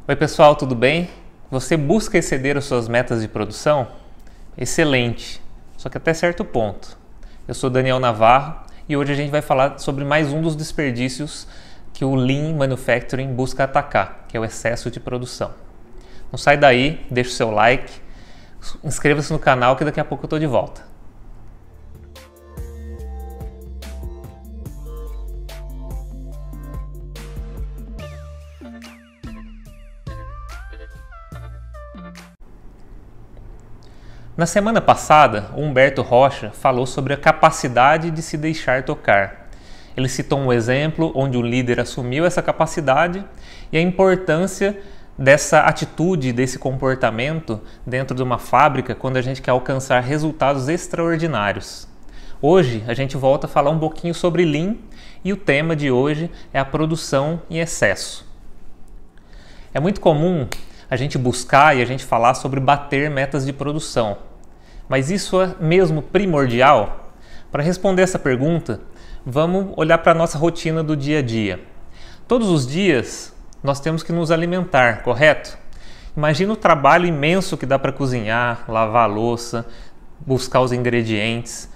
Oi pessoal, tudo bem? Você busca exceder as suas metas de produção? Excelente, só que até certo ponto. Eu sou Daniel Navarro e hoje a gente vai falar sobre mais um dos desperdícios que o Lean Manufacturing busca atacar, que é o excesso de produção. Não sai daí, deixa o seu like, inscreva-se no canal que daqui a pouco eu estou de volta. Na semana passada, o Humberto Rocha falou sobre a capacidade de se deixar tocar. Ele citou um exemplo onde o líder assumiu essa capacidade e a importância dessa atitude, desse comportamento dentro de uma fábrica quando a gente quer alcançar resultados extraordinários. Hoje a gente volta a falar um pouquinho sobre Lean e o tema de hoje é a produção em excesso. É muito comum a gente buscar e a gente falar sobre bater metas de produção. Mas isso é mesmo primordial? Para responder essa pergunta, vamos olhar para a nossa rotina do dia a dia. Todos os dias nós temos que nos alimentar, correto? Imagina o trabalho imenso que dá para cozinhar, lavar a louça, buscar os ingredientes.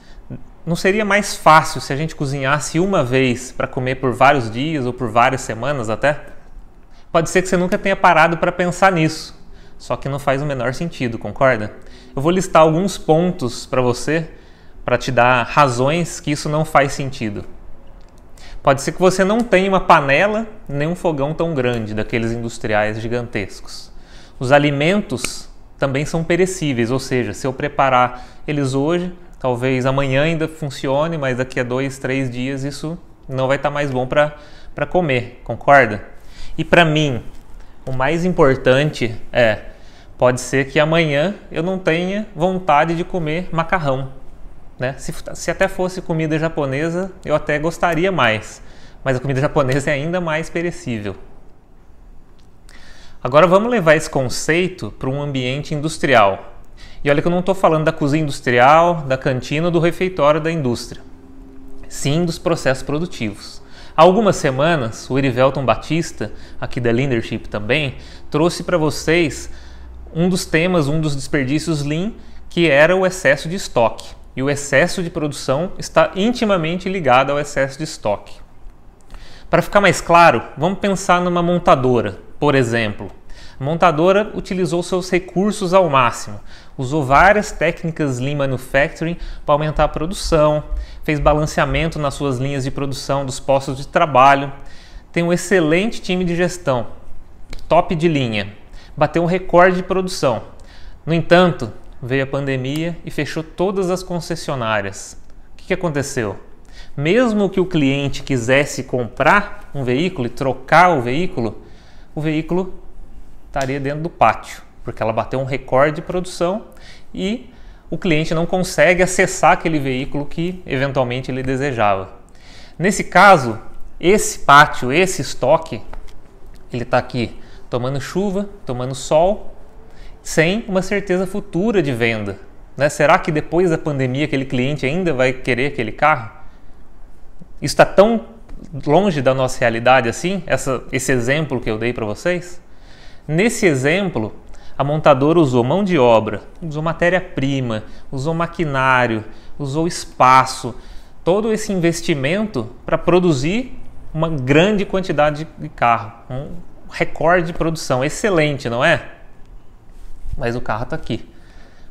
Não seria mais fácil se a gente cozinhasse uma vez para comer por vários dias ou por várias semanas até? Pode ser que você nunca tenha parado para pensar nisso, só que não faz o menor sentido, concorda? Eu vou listar alguns pontos para você, para te dar razões que isso não faz sentido. Pode ser que você não tenha uma panela nem um fogão tão grande, daqueles industriais gigantescos. Os alimentos também são perecíveis, ou seja, se eu preparar eles hoje, talvez amanhã ainda funcione, mas daqui a 2, 3 dias isso não vai estar mais bom para comer, concorda? E para mim, o mais importante pode ser que amanhã eu não tenha vontade de comer macarrão, né? Se até fosse comida japonesa, eu até gostaria mais, mas a comida japonesa é ainda mais perecível. Agora vamos levar esse conceito para um ambiente industrial. E olha que eu não estou falando da cozinha industrial, da cantina ou do refeitório da indústria. Sim, dos processos produtivos. Há algumas semanas, o Erivelton Batista, aqui da Leadership também, trouxe para vocês um dos temas, um dos desperdícios Lean, que era o excesso de estoque. E o excesso de produção está intimamente ligado ao excesso de estoque. Para ficar mais claro, vamos pensar numa montadora, por exemplo. A montadora utilizou seus recursos ao máximo, usou várias técnicas Lean Manufacturing para aumentar a produção, fez balanceamento nas suas linhas de produção dos postos de trabalho, tem um excelente time de gestão, top de linha, bateu um recorde de produção. No entanto, veio a pandemia e fechou todas as concessionárias. O que aconteceu? Mesmo que o cliente quisesse comprar um veículo e trocar o veículo estaria dentro do pátio, porque ela bateu um recorde de produção e o cliente não consegue acessar aquele veículo que eventualmente ele desejava. Nesse caso, esse pátio, esse estoque, ele está aqui tomando chuva, tomando sol, sem uma certeza futura de venda, né? Será que depois da pandemia aquele cliente ainda vai querer aquele carro? Isso está tão longe da nossa realidade assim, esse exemplo que eu dei para vocês? Nesse exemplo, a montadora usou mão de obra, usou matéria-prima, usou maquinário, usou espaço, todo esse investimento para produzir uma grande quantidade de carro, um recorde de produção, excelente, não é? Mas o carro está aqui,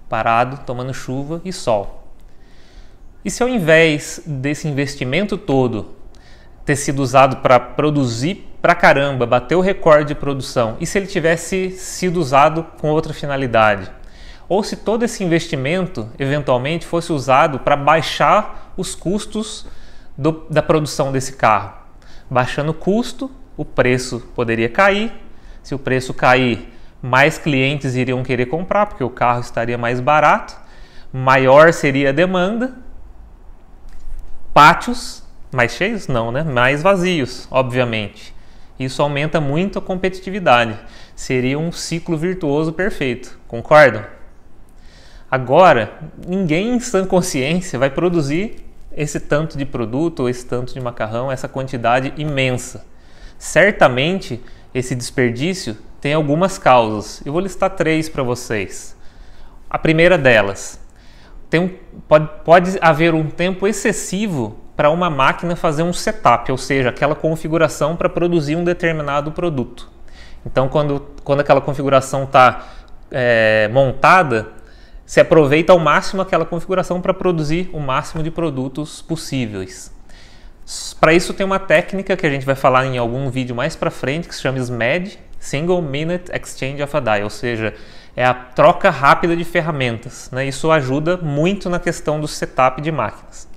parado, tomando chuva e sol. E se ao invés desse investimento todo ter sido usado para produzir pra caramba, bater o recorde de produção, e se ele tivesse sido usado com outra finalidade? Ou se todo esse investimento eventualmente fosse usado para baixar os custos da produção desse carro? Baixando o custo, o preço poderia cair. Se o preço cair, mais clientes iriam querer comprar, porque o carro estaria mais barato, maior seria a demanda, pátios mais cheios? Não, né? Mais vazios, obviamente. Isso aumenta muito a competitividade. Seria um ciclo virtuoso perfeito, concordam? Agora, ninguém em sã consciência vai produzir esse tanto de produto ou esse tanto de macarrão, essa quantidade imensa. Certamente, esse desperdício tem algumas causas. Eu vou listar 3 para vocês. A primeira delas, pode haver um tempo excessivo para uma máquina fazer um setup, ou seja, aquela configuração para produzir um determinado produto. Então, quando aquela configuração está montada, se aproveita ao máximo aquela configuração para produzir o máximo de produtos possíveis. Para isso tem uma técnica que a gente vai falar em algum vídeo mais para frente, que se chama SMED, Single Minute Exchange of a Die, ou seja, é a troca rápida de ferramentas, né? Isso ajuda muito na questão do setup de máquinas.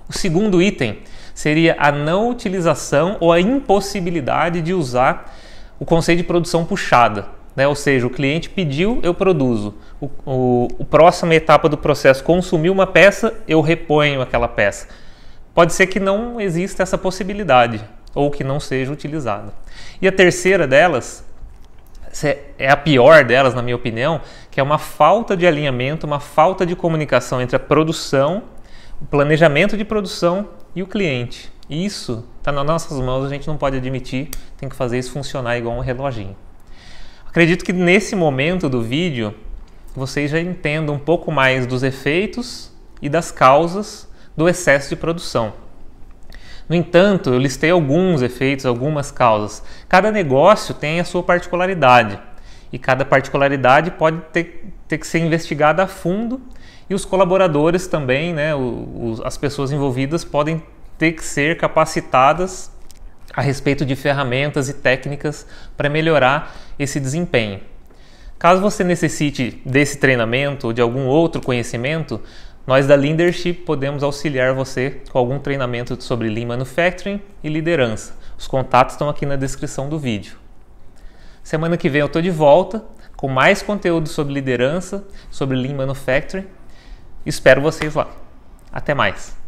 O segundo item seria a não utilização ou a impossibilidade de usar o conceito de produção puxada, né? Ou seja, o cliente pediu, eu produzo. A próxima etapa do processo consumiu uma peça, eu reponho aquela peça. Pode ser que não exista essa possibilidade ou que não seja utilizada. E a terceira delas, é a pior delas, na minha opinião, que é uma falta de alinhamento, uma falta de comunicação entre a produção, o planejamento de produção e o cliente. Isso está nas nossas mãos, a gente não pode admitir, tem que fazer isso funcionar igual um reloginho. Acredito que nesse momento do vídeo vocês já entendam um pouco mais dos efeitos e das causas do excesso de produção. No entanto, eu listei alguns efeitos, algumas causas. Cada negócio tem a sua particularidade e cada particularidade pode ter que ser investigada a fundo e os colaboradores também, né, as pessoas envolvidas podem ter que ser capacitadas a respeito de ferramentas e técnicas para melhorar esse desempenho. Caso você necessite desse treinamento ou de algum outro conhecimento, nós da Leadership podemos auxiliar você com algum treinamento sobre Lean Manufacturing e liderança. Os contatos estão aqui na descrição do vídeo. Semana que vem eu estou de volta com mais conteúdo sobre liderança, sobre Lean Manufacturing. Espero vocês lá. Até mais!